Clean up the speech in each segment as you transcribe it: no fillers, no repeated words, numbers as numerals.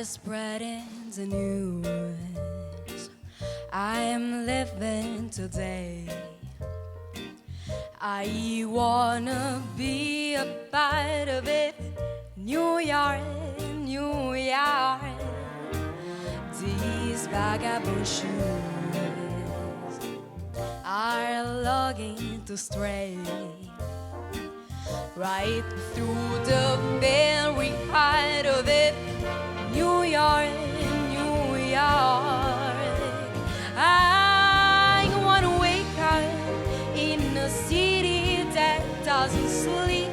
spreading the news. I am living today. I wanna be a part of it. New York, New York. These vagabond shoes are longing to stray right through the very heart of it. New York, New York. I wanna wake up in a city that doesn't sleep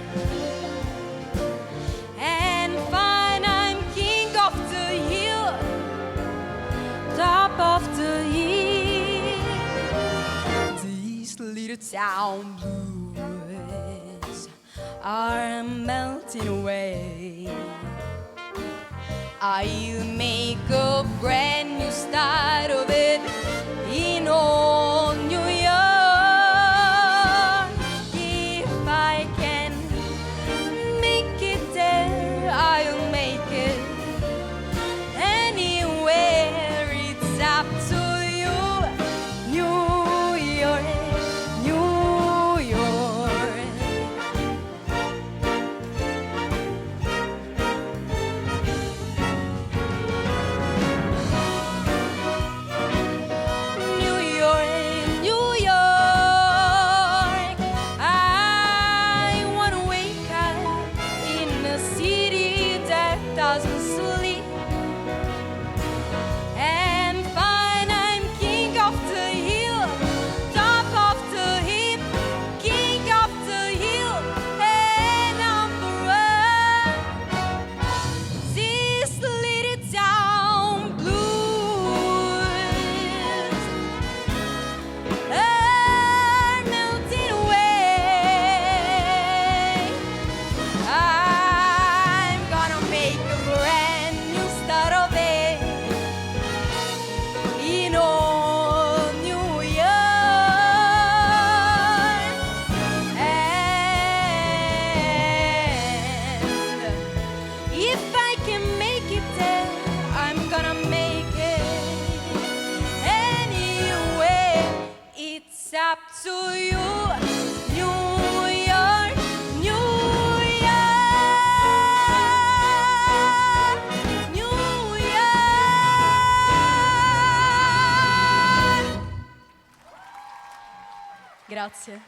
and find I'm king of the hill, top of the hill. These little town blues are melting away. I'll make a brand new start of it in old New York. If I can make it there, I'll make it anywhere. It's up to you, New York, New York. New York, New York. I wanna wake up in a city that doesn't sleep and find I'm king of the hill, top of the heap, king of the hill, and number one. This little town blues are melting away. I'm gonna make a brand new start of it in old New York. And if I can make it there, I'm gonna make it anyway. It's up to you, New York, New York, New York. Grazie.